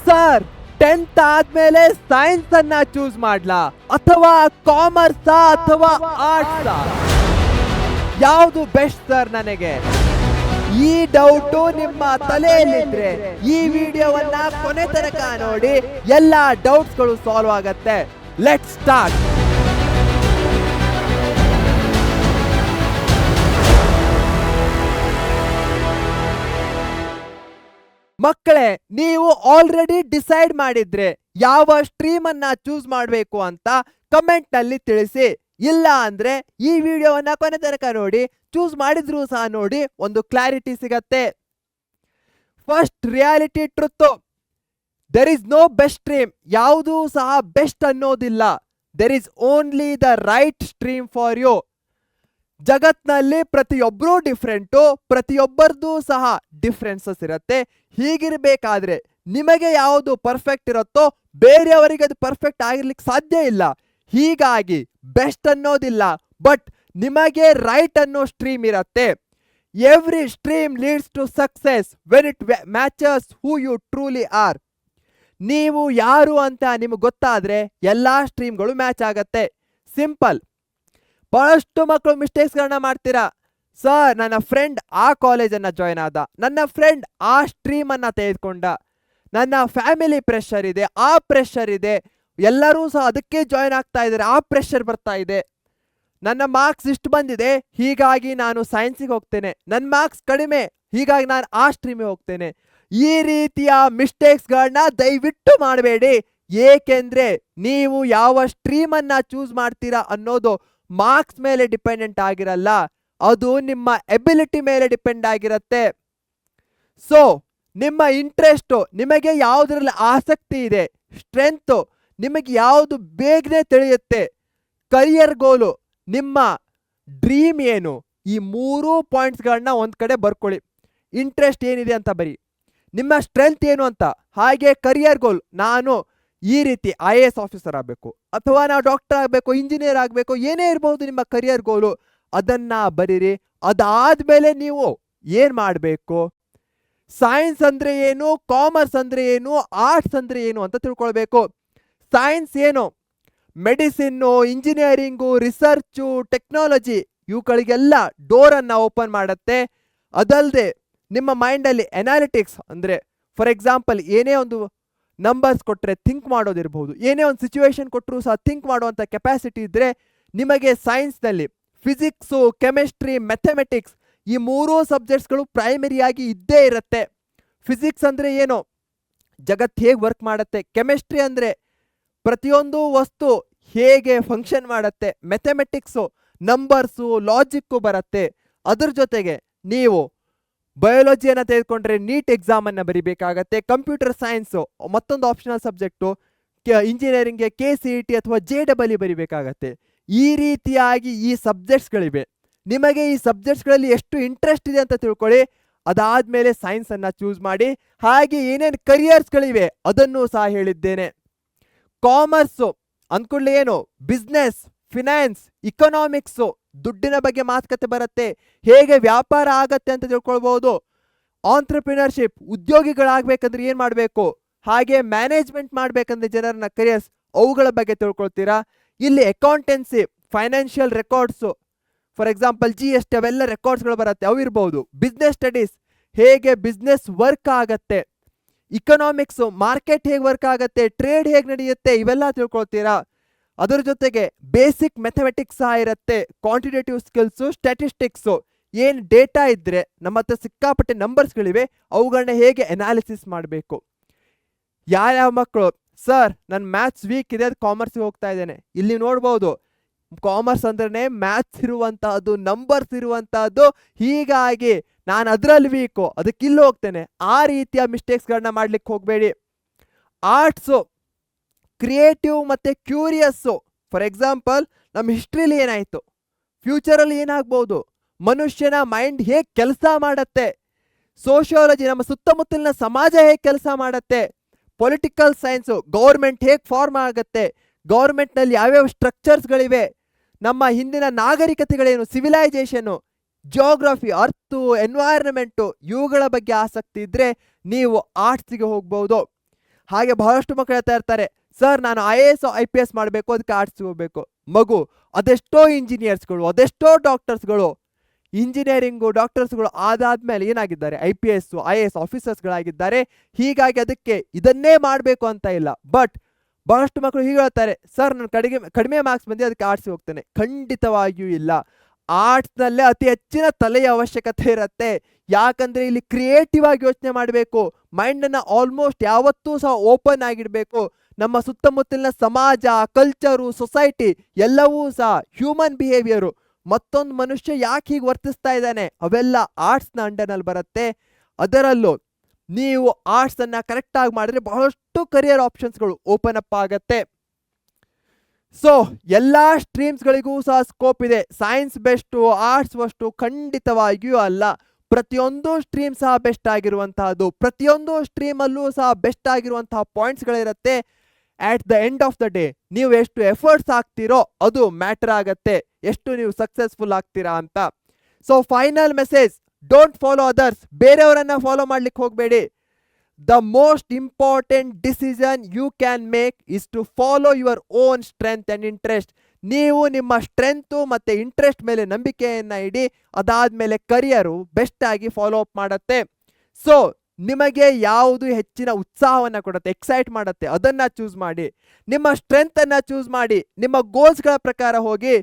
Sir 10th ಆದ್ಮೇಲೆ science ಅನ್ನ choose ಮಾಡ್ಲಾ ಅಥವಾ ಕಾಮರ್ಸ್ ಅಥವಾ ಆರ್ಟ್ಸ್ ಯಾವುದು ಬೆಸ್ಟ್ ಸರ್ ನನಗೆ? ಈ ಡೌಟು ನಿಮ್ಮ ತಲೆಯಲ್ಲಿದ್ರೆ ಈ ವಿಡಿಯೋವನ್ನ ಕೊನೆ ತನಕ ನೋಡಿ, ಎಲ್ಲಾ ಡೌಟ್ಸ್ಗಳು ಸಾಲ್ವ್ ಆಗತ್ತೆ. Let's start. ಮಕ್ಕಳೇ, ನೀವು ಆಲ್ರೆಡಿ ಡಿಸೈಡ್ ಮಾಡಿದ್ರೆ ಯಾವ ಸ್ಟ್ರೀಮ್ ಅನ್ನ ಚೂಸ್ ಮಾಡಬೇಕು ಅಂತ ಕಮೆಂಟ್ ನಲ್ಲಿ ತಿಳಿಸಿ. ಇಲ್ಲ ಅಂದ್ರೆ ಈ ವಿಡಿಯೋವನ್ನ ಕೊನೆ ತನಕ ನೋಡಿ, ಚೂಸ್ ಮಾಡಿದ್ರು ಸಹ ನೋಡಿ, ಒಂದು ಕ್ಲಾರಿಟಿ ಸಿಗತ್ತೆ. First reality truth, there is no best stream. ಯಾವುದೂ ಸಹ ಬೆಸ್ಟ್ ಅನ್ನೋದಿಲ್ಲ. There is only the right stream for you. ಜಗತ್ನಲ್ಲಿ ಪ್ರತಿಯೊಬ್ಬರೂ ಡಿಫ್ರೆಂಟು, ಪ್ರತಿಯೊಬ್ಬರದು ಸಹ ಡಿಫ್ರೆನ್ಸಸ್ ಇರುತ್ತೆ. ಹೀಗಿರಬೇಕಾದ್ರೆ ನಿಮಗೆ ಯಾವುದು ಪರ್ಫೆಕ್ಟ್ ಇರುತ್ತೋ ಬೇರೆಯವರಿಗೆ ಅದು ಪರ್ಫೆಕ್ಟ್ ಆಗಿರ್ಲಿಕ್ಕೆ ಸಾಧ್ಯ ಇಲ್ಲ. ಹೀಗಾಗಿ ಬೆಸ್ಟ್ ಅನ್ನೋದಿಲ್ಲ, ಬಟ್ ನಿಮಗೆ ರೈಟ್ ಅನ್ನೋ ಸ್ಟ್ರೀಮ್ ಇರತ್ತೆ. Every stream leads to success when it matches who you truly are. ನೀವು ಯಾರು ಅಂತ ನಿಮಗೆ ಗೊತ್ತಾದ್ರೆ ಎಲ್ಲಾ ಸ್ಟ್ರೀಮ್ಗಳು ಮ್ಯಾಚ್ ಆಗತ್ತೆ. ಸಿಂಪಲ್. ಬಹಳಷ್ಟು ಮಕ್ಕಳು ಮಿಸ್ಟೇಕ್ಸ್ಗಳನ್ನ ಮಾಡ್ತೀರಾ. ಸರ್, ನನ್ನ ಫ್ರೆಂಡ್ ಆ ಕಾಲೇಜನ್ನು ಜಾಯ್ನ್ ಆದ, ನನ್ನ ಫ್ರೆಂಡ್ ಆ ಸ್ಟ್ರೀಮನ್ನು ತೆಗೆದುಕೊಂಡ, ನನ್ನ ಫ್ಯಾಮಿಲಿ ಪ್ರೆಷರ್ ಇದೆ, ಆ ಪ್ರೆಷರ್ ಇದೆ, ಎಲ್ಲರೂ ಸಹ ಅದಕ್ಕೆ ಜಾಯ್ನ್ ಆಗ್ತಾ ಇದ್ದಾರೆ, ಆ ಪ್ರೆಷರ್ ಬರ್ತಾ ಇದೆ. ನನ್ನ ಮಾರ್ಕ್ಸ್ ಇಷ್ಟು ಬಂದಿದೆ, ಹೀಗಾಗಿ ನಾನು ಸೈನ್ಸಿಗೆ ಹೋಗ್ತೇನೆ. ನನ್ನ ಮಾರ್ಕ್ಸ್ ಕಡಿಮೆ, ಹೀಗಾಗಿ ನಾನು ಆ ಸ್ಟ್ರೀಮಿಗೆ ಹೋಗ್ತೇನೆ. ಈ ರೀತಿಯ ಮಿಸ್ಟೇಕ್ಸ್ಗಳನ್ನ ದಯವಿಟ್ಟು ಮಾಡಬೇಡಿ. ಏಕೆಂದ್ರೆ ನೀವು ಯಾವ ಸ್ಟ್ರೀಮನ್ನು ಚೂಸ್ ಮಾಡ್ತೀರಾ ಅನ್ನೋದು ಮಾರ್ಕ್ಸ್ ಮೇಲೆ ಡಿಪೆಂಡೆಂಟ್ ಆಗಿರಲ್ಲ, ಅದು ನಿಮ್ಮ ಎಬಿಲಿಟಿ ಮೇಲೆ ಡಿಪೆಂಡ್ ಆಗಿರುತ್ತೆ. ಸೊ ನಿಮ್ಮ ಇಂಟ್ರೆಸ್ಟು, ನಿಮಗೆ ಯಾವುದರಲ್ಲಿ ಆಸಕ್ತಿ ಇದೆ, ಸ್ಟ್ರೆಂತು, ನಿಮಗೆ ಯಾವುದು ಬೇಗನೆ ತಿಳಿಯುತ್ತೆ, ಕರಿಯರ್ ಗೋಲು, ನಿಮ್ಮ ಡ್ರೀಮ್ ಏನು, ಈ ಮೂರೂ ಪಾಯಿಂಟ್ಸ್ಗಳನ್ನ ಒಂದು ಕಡೆ ಬರ್ಕೊಳ್ಳಿ. ಇಂಟ್ರೆಸ್ಟ್ ಏನಿದೆ ಅಂತ ಬರಿ, ನಿಮ್ಮ ಸ್ಟ್ರೆಂತ್ ಏನು ಅಂತ, ಹಾಗೆ ಕರಿಯರ್ ಗೋಲ್, ನಾನು ಈ ರೀತಿ IAS ಆಫೀಸರ್ ಆಗಬೇಕು, ಅಥವಾ ನಾವು ಡಾಕ್ಟರ್ ಆಗಬೇಕು, ಇಂಜಿನಿಯರ್ ಆಗಬೇಕು, ಏನೇ ಇರ್ಬೋದು ನಿಮ್ಮ ಕರಿಯರ್ ಗೋಲು, ಅದನ್ನ ಬರೀರಿ. ಅದಾದ್ಮೇಲೆ ನೀವು ಏನ್ ಮಾಡಬೇಕು, ಸೈನ್ಸ್ ಅಂದ್ರೆ ಏನು, ಕಾಮರ್ಸ್ ಅಂದ್ರೆ ಏನು, ಆರ್ಟ್ಸ್ ಅಂದ್ರೆ ಏನು ಅಂತ ತಿಳ್ಕೊಳ್ಬೇಕು. ಸೈನ್ಸ್ ಏನು, ಮೆಡಿಸಿನ್ನು, ಇಂಜಿನಿಯರಿಂಗು, ರಿಸರ್ಚು, ಟೆಕ್ನಾಲಜಿ, ಇವುಗಳಿಗೆಲ್ಲ ಡೋರನ್ನು ಓಪನ್ ಮಾಡುತ್ತೆ. ಅದಲ್ಲದೆ ನಿಮ್ಮ ಮೈಂಡಲ್ಲಿ ಎನಾಲಿಟಿಕ್ಸ್ ಅಂದರೆ, ಫಾರ್ ಎಕ್ಸಾಂಪಲ್ ಏನೇ ಒಂದು ನಂಬರ್ಸ್ ಕೊಟ್ಟರೆ ಥಿಂಕ್ ಮಾಡೋದಿರ್ಬೋದು, ಏನೇ ಒಂದು ಸಿಚುವೇಶನ್ ಕೊಟ್ಟರು ಸಹ ಥಿಂಕ್ ಮಾಡುವಂಥ ಕೆಪಾಸಿಟಿ ಇದ್ದರೆ ನಿಮಗೆ ಸೈನ್ಸ್ನಲ್ಲಿ ಫಿಸಿಕ್ಸು, ಕೆಮಿಸ್ಟ್ರಿ, ಮ್ಯಾಥಮೆಟಿಕ್ಸ್ ಈ ಮೂರೂ ಸಬ್ಜೆಕ್ಟ್ಸ್ಗಳು ಪ್ರೈಮರಿಯಾಗಿ ಇದ್ದೇ ಇರುತ್ತೆ. ಫಿಸಿಕ್ಸ್ ಅಂದರೆ ಏನು, ಜಗತ್ತು ಹೇಗೆ ವರ್ಕ್ ಮಾಡುತ್ತೆ, ಕೆಮಿಸ್ಟ್ರಿ ಅಂದರೆ ಪ್ರತಿಯೊಂದು ವಸ್ತು ಹೇಗೆ ಫಂಕ್ಷನ್ ಮಾಡುತ್ತೆ, ಮ್ಯಾಥಮೆಟಿಕ್ಸು ನಂಬರ್ಸು, ಲಾಜಿಕ್ಕು ಬರುತ್ತೆ. ಅದ್ರ ಜೊತೆಗೆ ನೀವು ಬಯೋಲಜಿಯನ್ನು ತೆಗೆದುಕೊಂಡ್ರೆ ನೀಟ್ ಎಕ್ಸಾಮನ್ನು ಬರೀಬೇಕಾಗತ್ತೆ. ಕಂಪ್ಯೂಟರ್ ಸೈನ್ಸು ಮತ್ತೊಂದು ಆಪ್ಷನಲ್ ಸಬ್ಜೆಕ್ಟು, ಇಂಜಿನಿಯರಿಂಗ್ಗೆ KCET ಅಥವಾ JEE ಬರೀಬೇಕಾಗತ್ತೆ. ಈ ರೀತಿಯಾಗಿ ಈ ಸಬ್ಜೆಕ್ಟ್ಸ್ಗಳಿವೆ. ನಿಮಗೆ ಈ ಸಬ್ಜೆಕ್ಟ್ಸ್ಗಳಲ್ಲಿ ಎಷ್ಟು ಇಂಟ್ರೆಸ್ಟ್ ಇದೆ ಅಂತ ತಿಳ್ಕೊಳ್ಳಿ. ಅದಾದಮೇಲೆ ಸೈನ್ಸನ್ನು ಚೂಸ್ ಮಾಡಿ. ಹಾಗೆ ಏನೇನು ಕರಿಯರ್ಸ್ಗಳಿವೆ ಅದನ್ನು ಸಹ ಹೇಳಿದ್ದೇನೆ. ಕಾಮರ್ಸು ಅಂದ್ಕೊಳ್ಳಿ ಏನು, ಬಿಸ್ನೆಸ್, ಫಿನಾನ್ಸ್, ಇಕನಾಮಿಕ್ಸು, ದುಡ್ಡಿನ ಬಗ್ಗೆ ಮಾತುಕತೆ ಬರುತ್ತೆ, ಹೇಗೆ ವ್ಯಾಪಾರ ಆಗತ್ತೆ ಅಂತ ತಿಳ್ಕೊಳ್ಬಹುದು. ಆಂಟ್ರಪ್ರಿನರ್ಶಿಪ್, ಉದ್ಯೋಗಿಗಳಾಗಬೇಕಂದ್ರೆ ಏನು ಮಾಡಬೇಕು, ಹಾಗೆ ಮ್ಯಾನೇಜ್ಮೆಂಟ್ ಮಾಡಬೇಕಂದ್ರೆ ಜನರನ್ನ ಕರಿಯರ್ಸ್, ಅವುಗಳ ಬಗ್ಗೆ ತಿಳ್ಕೊಳ್ತೀರಾ. ಇಲ್ಲಿ accountancy, financial records, for example GST ಅವೆಲ್ಲ ರೆಕಾರ್ಡ್ಸ್ಗಳು ಬರುತ್ತೆ, ಅವು ಇರ್ಬೋದು. ಬಿಸ್ನೆಸ್ ಸ್ಟಡೀಸ್, ಹೇಗೆ ಬಿಸ್ನೆಸ್ ವರ್ಕ್ ಆಗತ್ತೆ. ಇಕನಾಮಿಕ್ಸು, ಮಾರ್ಕೆಟ್ ಹೇಗೆ ವರ್ಕ್ ಆಗತ್ತೆ, ಟ್ರೇಡ್ ಹೇಗೆ ನಡೆಯುತ್ತೆ, ಇವೆಲ್ಲ ತಿಳ್ಕೊಳ್ತೀರಾ. ಅದರ ಜೊತೆಗೆ ಬೇಸಿಕ್ ಮ್ಯಾಥಮೆಟಿಕ್ಸ್ ಸಹ ಇರುತ್ತೆ, ಕ್ವಾಂಟಿಟೇಟಿವ್ ಸ್ಕಿಲ್ಸು, ಸ್ಟ್ಯಾಟಿಸ್ಟಿಕ್ಸು, ಏನು ಡೇಟಾ ಇದ್ದರೆ ನಮ್ಮ ಹತ್ರ ಸಿಕ್ಕಾಪಟ್ಟೆ ನಂಬರ್ಸ್ಗಳಿವೆ, ಅವುಗಳನ್ನ ಹೇಗೆ ಅನಾಲಿಸಿಸ್ ಮಾಡಬೇಕು. ಯಾವ್ಯಾವ ಮಕ್ಕಳು, ಸರ್ ನನ್ನ ಮ್ಯಾಥ್ಸ್ ವೀಕ್ ಇದೆ, ಅದು ಕಾಮರ್ಸ್ಗೆ ಹೋಗ್ತಾ ಇದ್ದೇನೆ, ಇಲ್ಲಿ ನೋಡ್ಬೋದು ಕಾಮರ್ಸ್ ಅಂದ್ರೆ ಮ್ಯಾಥ್ಸ್ ಇರುವಂತಹದ್ದು, ನಂಬರ್ಸ್ ಇರುವಂತಹದ್ದು, ಹೀಗಾಗಿ ನಾನು ಅದರಲ್ಲಿ ವೀಕು, ಅದಕ್ಕೆ ಇಲ್ಲಿ ಹೋಗ್ತೇನೆ. ಆ ರೀತಿಯ ಮಿಸ್ಟೇಕ್ಸ್ಗಳನ್ನ ಮಾಡ್ಲಿಕ್ಕೆ ಹೋಗಬೇಡಿ. ಆರ್ಟ್ಸು ಕ್ರಿಯೇಟಿವ್ ಮತ್ತು ಕ್ಯೂರಿಯಸ್ಸು, ಫಾರ್ ಎಕ್ಸಾಂಪಲ್ ನಮ್ಮ ಹಿಸ್ಟ್ರಿಲಿ ಏನಾಯಿತು, ಫ್ಯೂಚರಲ್ಲಿ ಏನಾಗ್ಬೋದು, ಮನುಷ್ಯನ ಮೈಂಡ್ ಹೇಗೆ ಕೆಲಸ ಮಾಡತ್ತೆ, ಸೋಷಿಯಾಲಜಿ ನಮ್ಮ ಸುತ್ತಮುತ್ತಲಿನ ಸಮಾಜ ಹೇಗೆ ಕೆಲಸ ಮಾಡತ್ತೆ, ಪೊಲಿಟಿಕಲ್ ಸೈನ್ಸು ಗೌರ್ಮೆಂಟ್ ಹೇಗೆ ಫಾರ್ಮ್ ಆಗುತ್ತೆ, ಗೌರ್ಮೆಂಟ್ನಲ್ಲಿ ಯಾವ್ಯಾವ ಸ್ಟ್ರಕ್ಚರ್ಸ್ಗಳಿವೆ, ನಮ್ಮ ಹಿಂದಿನ ನಾಗರಿಕತೆಗಳೇನು, ಸಿವಿಲೈಸೇಷನ್ನು, ಜಿಯೋಗ್ರಫಿ, ಅರ್ಥು, ಎನ್ವೈರನ್ಮೆಂಟು, ಇವುಗಳ ಬಗ್ಗೆ ಆಸಕ್ತಿ ಇದ್ದರೆ ನೀವು ಆರ್ಟ್ಸ್ಗೆ ಹೋಗ್ಬೋದು. ಹಾಗೆ ಬಹಳಷ್ಟು ಮಕ್ಕಳು ಹೇಳ್ತಾ ಇರ್ತಾರೆ, ಸರ್ ನಾನು IAS IPS ಮಾಡಬೇಕು, ಅದಕ್ಕೆ ಆರ್ಟ್ಸ್ ಹೋಗ್ಬೇಕು. ಮಗು, ಅದೆಷ್ಟೋ ಇಂಜಿನಿಯರ್ಸ್ಗಳು, ಅದೆಷ್ಟೋ ಡಾಕ್ಟರ್ಸ್ಗಳು, ಇಂಜಿನಿಯರಿಂಗು ಡಾಕ್ಟರ್ಸ್ಗಳು ಆದಾದ್ಮೇಲೆ ಏನಾಗಿದ್ದಾರೆ, IPS IAS ಆಫೀಸರ್ಸ್ಗಳಾಗಿದ್ದಾರೆ. ಹೀಗಾಗಿ ಅದಕ್ಕೆ ಇದನ್ನೇ ಮಾಡಬೇಕು ಅಂತ ಇಲ್ಲ. ಬಟ್ ಬಹಳಷ್ಟು ಮಕ್ಕಳು ಹೀಗೆ ಹೇಳ್ತಾರೆ, ಸರ್ ನಾನು ಕಡಿಮೆ ಮಾರ್ಕ್ಸ್ ಬಂದು ಅದಕ್ಕೆ ಆರ್ಟ್ಸ್ ಹೋಗ್ತೇನೆ. ಖಂಡಿತವಾಗಿಯೂ ಇಲ್ಲ. ಆರ್ಟ್ಸ್ನಲ್ಲೇ ಅತಿ ಹೆಚ್ಚಿನ ತಲೆಯ ಅವಶ್ಯಕತೆ ಇರುತ್ತೆ. ಯಾಕಂದ್ರೆ ಇಲ್ಲಿ ಕ್ರಿಯೇಟಿವ್ ಆಗಿ ಯೋಚನೆ ಮಾಡಬೇಕು. ಮೈಂಡನ್ನು ಆಲ್ಮೋಸ್ಟ್ ಯಾವತ್ತೂ ಸಹ ಓಪನ್ ಆಗಿಡಬೇಕು. ನಮ್ಮ ಸುತ್ತಮುತ್ತಲಿನ ಸಮಾಜ, ಕಲ್ಚರು, ಸೊಸೈಟಿ ಎಲ್ಲವೂ ಸಹ ಹ್ಯೂಮನ್ ಬಿಹೇವಿಯರು, ಮತ್ತೊಂದು ಮನುಷ್ಯ ಯಾಕೆ ಹೀಗೆ ವರ್ತಿಸ್ತಾ ಇದ್ದಾನೆ, ಅವೆಲ್ಲ ಆರ್ಟ್ಸ್ನ ಅಂಡರ್ನಲ್ಲಿ ಬರುತ್ತೆ. ಅದರಲ್ಲೂ ನೀವು ಆರ್ಟ್ಸನ್ನು ಕರೆಕ್ಟಾಗಿ ಮಾಡಿದ್ರೆ ಬಹಳಷ್ಟು ಕರಿಯರ್ ಆಪ್ಷನ್ಸ್ಗಳು ಓಪನ್ ಅಪ್ ಆಗತ್ತೆ. ಸೊ ಎಲ್ಲ ಸ್ಟ್ರೀಮ್ಸ್ಗಳಿಗೂ ಸಹ ಸ್ಕೋಪ್ ಇದೆ. ಸೈನ್ಸ್ ಬೆಸ್ಟು, ಆರ್ಟ್ಸ್ ಬೆಸ್ಟು ಖಂಡಿತವಾಗಿಯೂ ಅಲ್ಲ. ಪ್ರತಿಯೊಂದು ಸ್ಟ್ರೀಮ್ ಸಹ ಬೆಸ್ಟ್ ಆಗಿರುವಂತಹದ್ದು, ಪ್ರತಿಯೊಂದು ಸ್ಟ್ರೀಮಲ್ಲೂ ಸಹ ಬೆಸ್ಟ್ ಆಗಿರುವಂತಹ ಪಾಯಿಂಟ್ಸ್ಗಳಿರುತ್ತೆ. At the end of the day ನೀವು ಎಷ್ಟು ಎಫರ್ಟ್ಸ್ ಹಾಕ್ತಿರೋ ಅದು ಮ್ಯಾಟರ್ ಆಗತ್ತೆ, ಎಷ್ಟು ನೀವು ಸಕ್ಸಸ್ಫುಲ್ ಆಗ್ತೀರಾ ಅಂತ. So final message, don't follow others. ಬೇರೆಯವರನ್ನ ಫಾಲೋ ಮಾಡ್ಲಿಕ್ಕೆ ಹೋಗಬೇಡಿ. The most important decision you can make is to follow your own strength and interest. ನೀವು ನಿಮ್ಮ ಸ್ಟ್ರೆಂತು ಮತ್ತು ಇಂಟ್ರೆಸ್ಟ್ ಮೇಲೆ ನಂಬಿಕೆಯನ್ನು ಇಡಿ. ಅದಾದಮೇಲೆ ಕರಿಯರು ಬೆಸ್ಟ್ ಆಗಿ ಫಾಲೋ ಅಪ್ ಮಾಡುತ್ತೆ. ಸೊ ನಿಮಗೆ ಯಾವುದು ಹೆಚ್ಚಿನ ಉತ್ಸಾಹವನ್ನು ಕೊಡುತ್ತೆ, ಎಕ್ಸೈಟ್ ಮಾಡುತ್ತೆ, ಅದನ್ನು ಚೂಸ್ ಮಾಡಿ. ನಿಮ್ಮ ಸ್ಟ್ರೆಂತನ್ನು ಚೂಸ್ ಮಾಡಿ, ನಿಮ್ಮ ಗೋಲ್ಸ್ಗಳ ಪ್ರಕಾರ ಹೋಗಿ.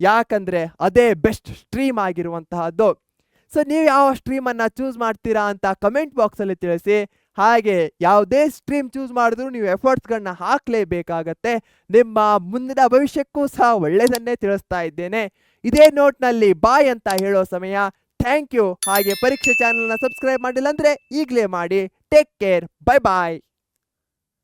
ಯಾಕಂದರೆ ಅದೇ ಬೆಸ್ಟ್ ಸ್ಟ್ರೀಮ್ ಆಗಿರುವಂತಹದ್ದು. ಸೊ ನೀವು ಯಾವ ಸ್ಟ್ರೀಮನ್ನು ಚೂಸ್ ಮಾಡ್ತೀರಾ ಅಂತ ಕಮೆಂಟ್ ಬಾಕ್ಸಲ್ಲಿ ತಿಳಿಸಿ. ಹಾಗೆ ಯಾವುದೇ ಸ್ಟ್ರೀಮ್ ಚೂಸ್ ಮಾಡಿದ್ರೂ ನೀವು ಎಫರ್ಟ್ಸ್ಗಳನ್ನ ಹಾಕಲೇಬೇಕಾಗತ್ತೆ. ನಿಮ್ಮ ಮುಂದಿನ ಭವಿಷ್ಯಕ್ಕೂ ಸಹ ಒಳ್ಳೆಯದನ್ನೇ ತಿಳಿಸ್ತಾ ಇದ್ದೇನೆ. ಇದೇ ನೋಟ್ನಲ್ಲಿ ಬಾಯ್ ಅಂತ ಹೇಳೋ ಸಮಯ. Thank you. ಹಾಗೆ ಪರೀಕ್ಷೆ ಚಾನಲ್ನ ಸಬ್ಸ್ಕ್ರೈಬ್ ಮಾಡಿಲ್ಲ ಅಂದರೆ ಈಗಲೇ ಮಾಡಿ. Take care. ಬೈ ಬಾಯ್.